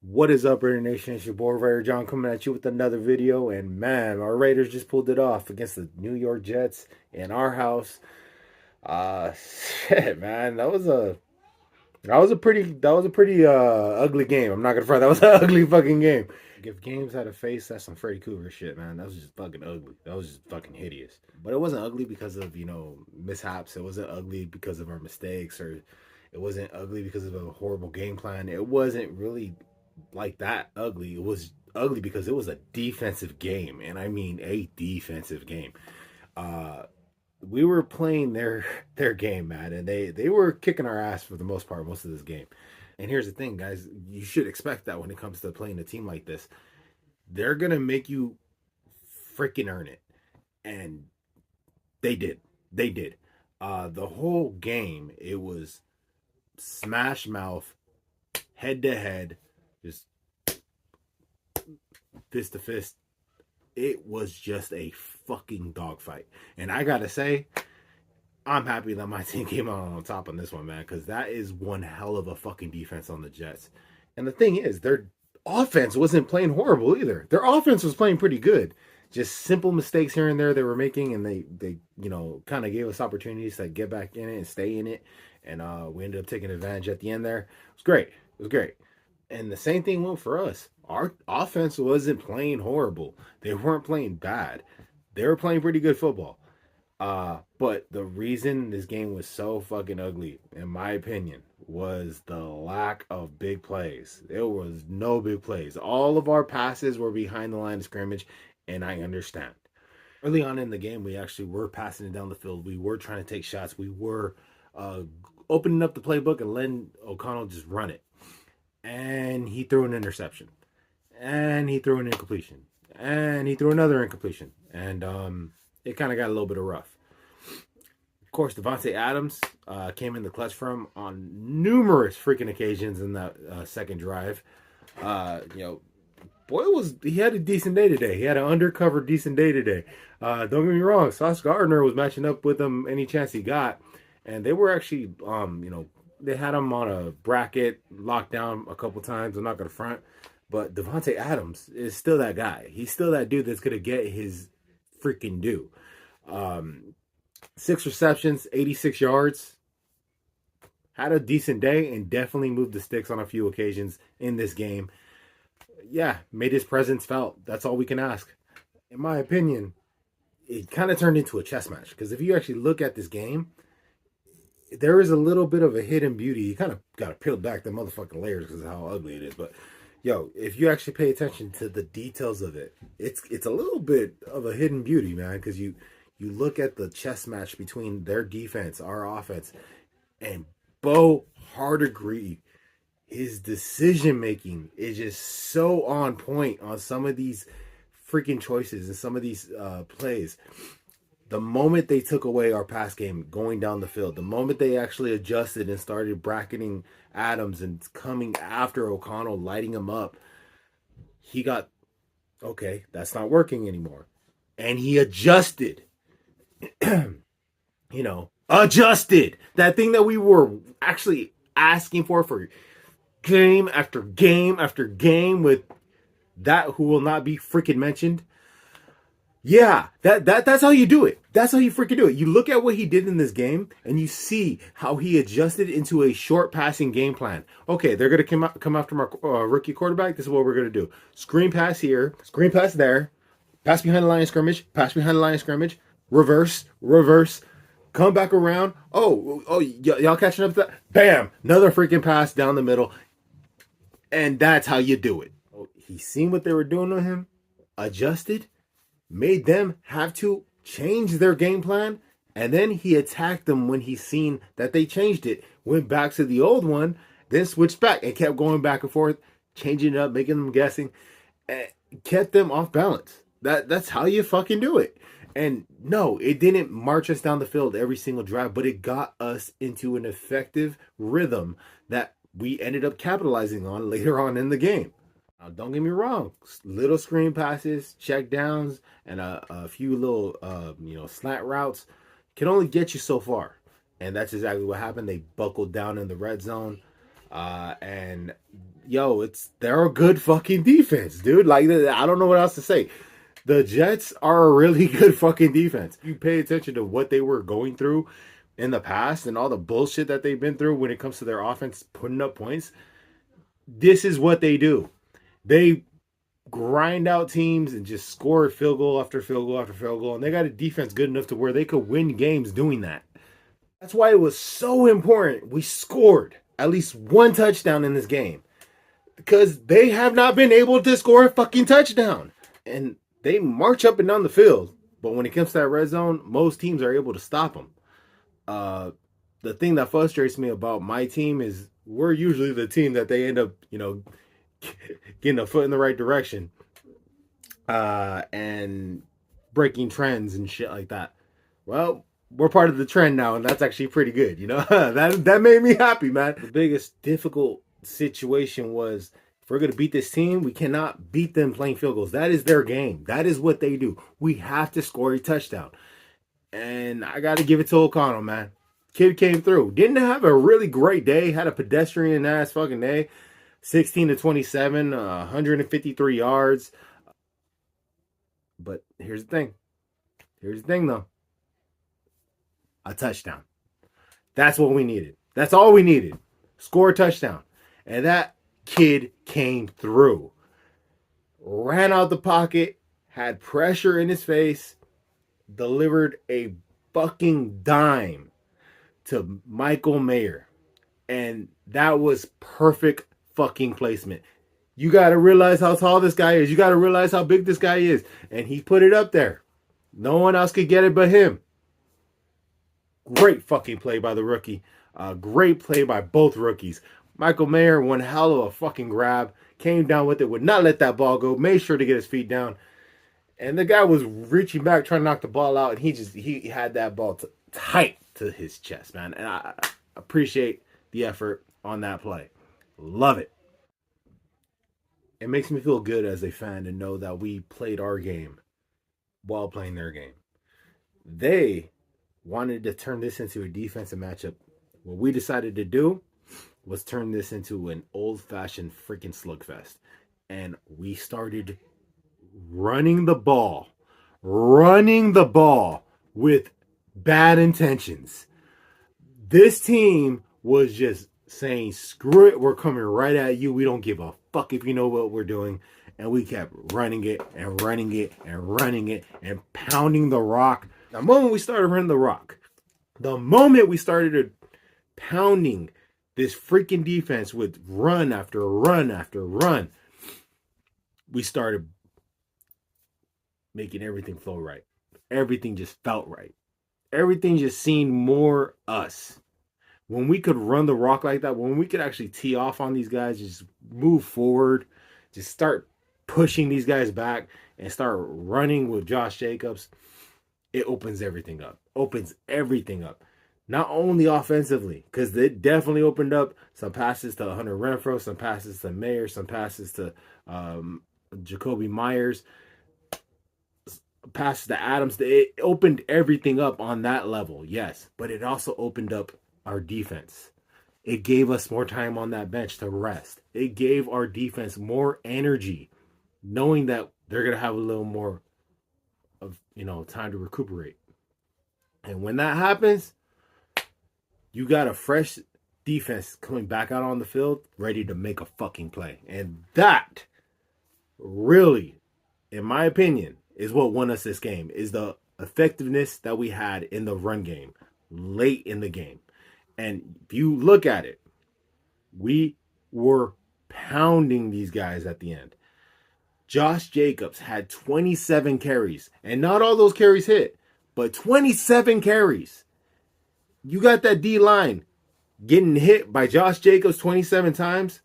What is up, Raider Nation? It's your boy Raider John coming at you with another video. And man, our Raiders just pulled it off against the New York Jets in our house. Shit, man, that was a pretty ugly game. I'm not gonna front. That was an ugly fucking game. If games had a face, that's some Freddy Krueger shit, man. That was just fucking ugly. That was just fucking hideous. But it wasn't ugly because of mishaps. It wasn't ugly because of our mistakes, or it wasn't ugly because of a horrible game plan. It wasn't really like that ugly. It was ugly because it was a defensive game, and I mean a defensive game. Uh, we were playing their game, man, and they were kicking our ass for the most part, most of this game. And here's the thing, guys, you should expect that when it comes to playing a team like this, they're gonna make you freaking earn it, and they did. They did. The whole game, it was smash mouth, head to head, just fist to fist. It was just a fucking dogfight. And I gotta say, I'm happy that my team came out on top on this one, man, because that is one hell of a fucking defense on the Jets. And the thing is, their offense wasn't playing horrible either. Their offense was playing pretty good. Just simple mistakes here and there they were making, and they kind of gave us opportunities to get back in it and stay in it. And we ended up taking advantage at the end there. It was great. It was great. And the same thing went for us. Our offense wasn't playing horrible. They weren't playing bad. They were playing pretty good football. But the reason this game was so fucking ugly, in my opinion, was the lack of big plays. There was no big plays. All of our passes were behind the line of scrimmage, and I understand. Early on in the game, we actually were passing it down the field. We were trying to take shots. We were uh, opening up the playbook and letting O'Connell just run it. And he threw an interception. And he threw an incompletion. And he threw another incompletion. And it kind of got a little bit of rough. Of course, Davante Adams came in the clutch for him on numerous freaking occasions in that second drive. You know, he had a decent day today. He had an undercover decent day today. Don't get me wrong, Sauce Gardner was matching up with him any chance he got, and they were actually, they had him on a bracket locked down a couple times. I'm not gonna front, but Davante Adams is still that guy. He's still that dude that's gonna get his freaking due. Um, 6 receptions, 86 yards. Had a decent day and definitely moved the sticks on a few occasions in this game. Yeah, made his presence felt. That's all we can ask. In my opinion, it kind of turned into a chess match because if you actually look at this game, there is a little bit of a hidden beauty. You kind of got to peel back the motherfucking layers because of how ugly it is. But yo, if you actually pay attention to the details of it, it's a little bit of a hidden beauty, man. Because you look at the chess match between their defense, our offense, and Bo Hardegree, his decision making is just so on point on some of these freaking choices and some of these plays. The moment they took away our pass game going down the field, the moment they actually adjusted and started bracketing Adams and coming after O'Connell, lighting him up, he got, okay, that's not working anymore. And he adjusted. Adjusted. That thing that we were actually asking for game after game after game with that who will not be freaking mentioned. Yeah, that's how you do it. That's how you freaking do it. You look at what he did in this game and you see how he adjusted into a short passing game plan. Okay, they're going to come after my rookie quarterback. This is what we're going to do. Screen pass here, screen pass there, pass behind the line of scrimmage, pass behind the line of scrimmage, reverse, reverse, come back around. Oh, y'all catching up to that? Bam, another freaking pass down the middle. And that's how you do it. He seen what they were doing to him, adjusted, made them have to change their game plan, and then he attacked them when he seen that they changed it, went back to the old one, then switched back and kept going back and forth, changing it up, making them guessing, and kept them off balance. That's how you fucking do it. And no, it didn't march us down the field every single drive, but it got us into an effective rhythm that we ended up capitalizing on later on in the game. Now, don't get me wrong, little screen passes, check downs, and a few little, slant routes can only get you so far. And that's exactly what happened. They buckled down in the red zone. And they're a good fucking defense, dude. Like, I don't know what else to say. The Jets are a really good fucking defense. You pay attention to what they were going through in the past and all the bullshit that they've been through when it comes to their offense putting up points. This is what they do. They grind out teams and just score field goal after field goal after field goal. And they got a defense good enough to where they could win games doing that. That's why it was so important we scored at least one touchdown in this game. Because they have not been able to score a fucking touchdown. And they march up and down the field. But when it comes to that red zone, most teams are able to stop them. The thing that frustrates me about my team is we're usually the team that they end up, getting a foot in the right direction and breaking trends and shit like that. Well, we're part of the trend now, and that's actually pretty good. That made me happy, man. The biggest difficult situation was if we're going to beat this team, we cannot beat them playing field goals. That is their game. That is what they do. We have to score a touchdown. And I got to give it to O'Connell, man. Kid came through. Didn't have a really great day. Had a pedestrian ass fucking day. 16 to 27, 153 yards. But here's the thing. Here's the thing, though. A touchdown. That's what we needed. That's all we needed. Score a touchdown. And that kid came through. Ran out the pocket. Had pressure in his face. Delivered a fucking dime to Michael Mayer. And that was perfect fucking placement. You got to realize how tall this guy is. You got to realize how big this guy is. And he put it up there. No one else could get it but him. Great fucking play by the rookie. Great play by both rookies. Michael Mayer, one hell of a fucking grab. Came down with it. Would not let that ball go. Made sure to get his feet down. And the guy was reaching back trying to knock the ball out. And he had that ball tight to his chest, man. And I appreciate the effort on that play. Love it. It makes me feel good as a fan to know that we played our game while playing their game. They wanted to turn this into a defensive matchup. What we decided to do was turn this into an old-fashioned freaking slugfest. And we started running the ball with bad intentions. This team was just saying, screw it, we're coming right at you. We don't give a fuck if you know what we're doing. And we kept running it and running it and running it and pounding the rock. The moment we started running the rock, the moment we started pounding this freaking defense with run after run after run, we started making everything flow right. Everything just felt right. Everything just seemed more us. When we could run the rock like that, when we could actually tee off on these guys, just move forward, just start pushing these guys back and start running with Josh Jacobs, it opens everything up. Opens everything up. Not only offensively, because it definitely opened up some passes to Hunter Renfrow, some passes to Mayer, some passes to Jacoby Myers, passes to Adams. It opened everything up on that level, yes. But it also opened up our defense. It gave us more time on that bench to rest. It gave our defense more energy, knowing that they're going to have a little more of, time to recuperate. And when that happens, you got a fresh defense coming back out on the field, ready to make a fucking play. And that really, in my opinion, is what won us this game, is the effectiveness that we had in the run game late in the game. And if you look at it, we were pounding these guys at the end. Josh Jacobs had 27 carries, and not all those carries hit, but 27 carries. You got that D-line getting hit by Josh Jacobs 27 times,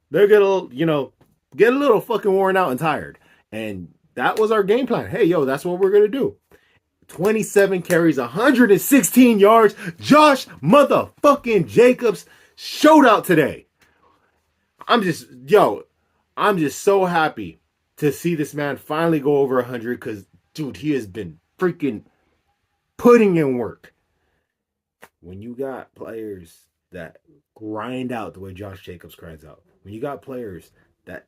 they're going to, get a little fucking worn out and tired. And that was our game plan. Hey, that's what we're going to do. 27 carries, 116 yards. Josh motherfucking Jacobs showed out today. I'm just so happy to see this man finally go over 100 because, dude, he has been freaking putting in work. When you got players that grind out the way Josh Jacobs grinds out, when you got players that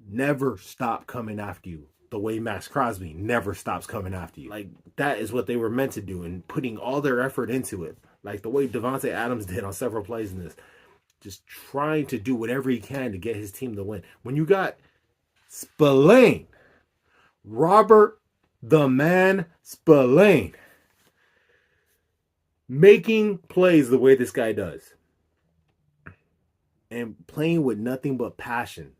never stop coming after you, the way Max Crosby never stops coming after you. Like, that is what they were meant to do and putting all their effort into it. Like the way Davante Adams did on several plays in this. Just trying to do whatever he can to get his team to win. When you got Spillane, Robert the Man Spillane, making plays the way this guy does and playing with nothing but passion,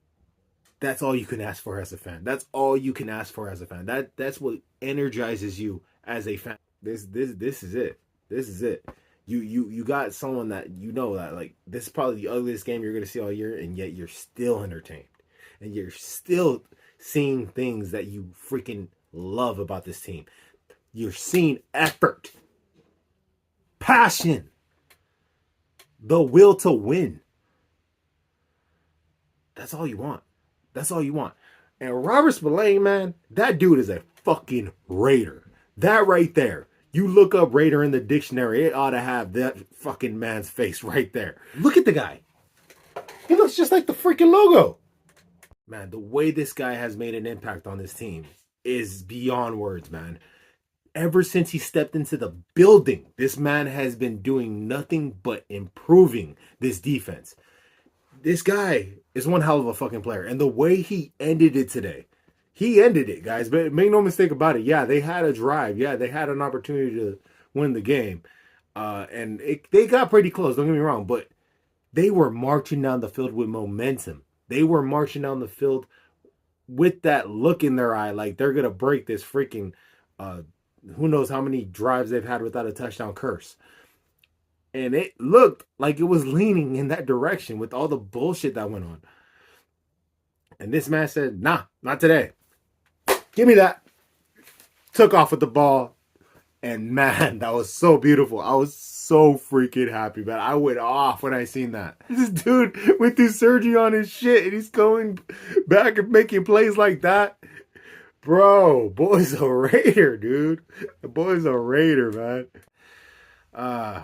that's all you can ask for as a fan. That's all you can ask for as a fan. That's what energizes you as a fan. This is it. This is it. You got someone that you know that, like, this is probably the ugliest game you're gonna see all year, and yet you're still entertained. And you're still seeing things that you freaking love about this team. You're seeing effort, passion, the will to win. That's all you want. That's all you want. And Robert Spillane, man, that dude is a fucking Raider. That right there. You look up Raider in the dictionary, it ought to have that fucking man's face right there. Look at the guy. He looks just like the freaking logo. Man, the way this guy has made an impact on this team is beyond words, man. Ever since he stepped into the building, this man has been doing nothing but improving this defense. This guy is one hell of a fucking player. And the way he ended it today, he ended it, guys. But make no mistake about it. Yeah, they had a drive. Yeah, they had an opportunity to win the game. And they got pretty close, don't get me wrong. But they were marching down the field with momentum. They were marching down the field with that look in their eye, like they're going to break this freaking, who knows how many drives they've had without a touchdown curse. And it looked like it was leaning in that direction with all the bullshit that went on. And this man said, nah, not today. Give me that. Took off with the ball. And man, that was so beautiful. I was so freaking happy, man. I went off when I seen that. This dude went through surgery on his shit and he's going back and making plays like that. Bro, boy's a Raider, dude. The boy's a Raider, man.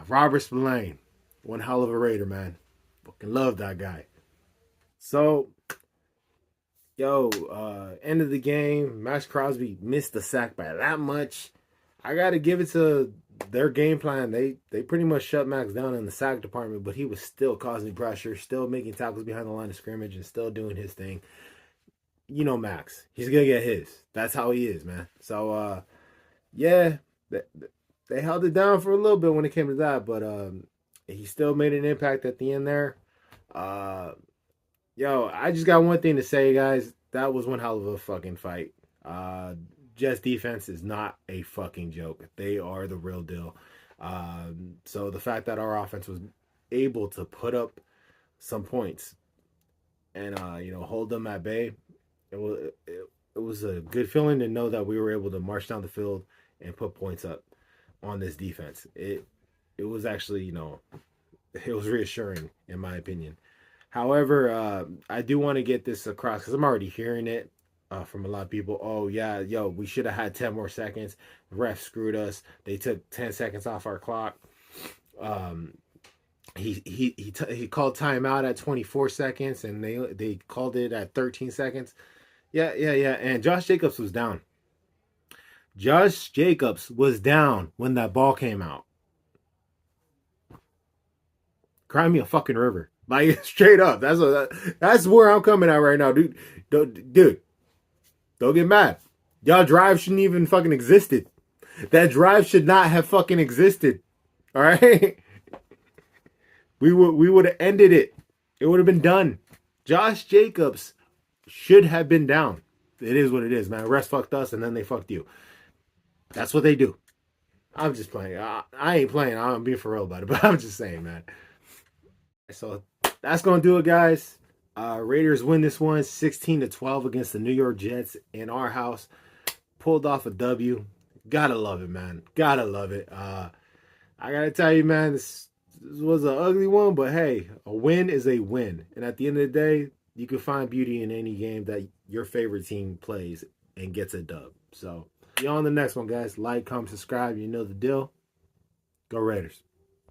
Robert Spillane. One hell of a Raider, man. Fucking love that guy. So, end of the game. Max Crosby missed the sack by that much. I got to give it to their game plan. They pretty much shut Max down in the sack department, but he was still causing pressure, still making tackles behind the line of scrimmage, and still doing his thing. You know Max. He's going to get his. That's how he is, man. So, yeah, they held it down for a little bit when it came to that, but he still made an impact at the end there. I just got one thing to say, guys. That was one hell of a fucking fight. Jets defense is not a fucking joke. They are the real deal. So the fact that our offense was able to put up some points and hold them at bay, it was a good feeling to know that we were able to march down the field and put points up on this defense. It was actually, it was reassuring in my opinion. However, I do want to get this across because I'm already hearing it from a lot of people. Oh yeah, we should have had 10 more seconds. Ref screwed us. They took 10 seconds off our clock. He called timeout at 24 seconds, and they called it at 13 seconds. Yeah. And Josh Jacobs was down. Josh Jacobs was down when that ball came out. Cry me a fucking river. Like, straight up. That's where I'm coming at right now, dude. Don't get mad. Y'all drive shouldn't even fucking existed. That drive should not have fucking existed. All right? We would have ended it. It would have been done. Josh Jacobs should have been down. It is what it is, man. Refs fucked us and then they fucked you. That's what they do. I'm just playing. I ain't playing. I'm being for real about it, but I'm just saying, man. So that's going to do it, guys. Raiders win this one 16-12 against the New York Jets in our house. Pulled off a W. Gotta love it, man. Gotta love it. I gotta tell you, man, this was an ugly one, but hey, a win is a win. And at the end of the day, you can find beauty in any game that your favorite team plays and gets a dub. So, see you on the next one, guys. Like, comment, subscribe. You know the deal. Go Raiders.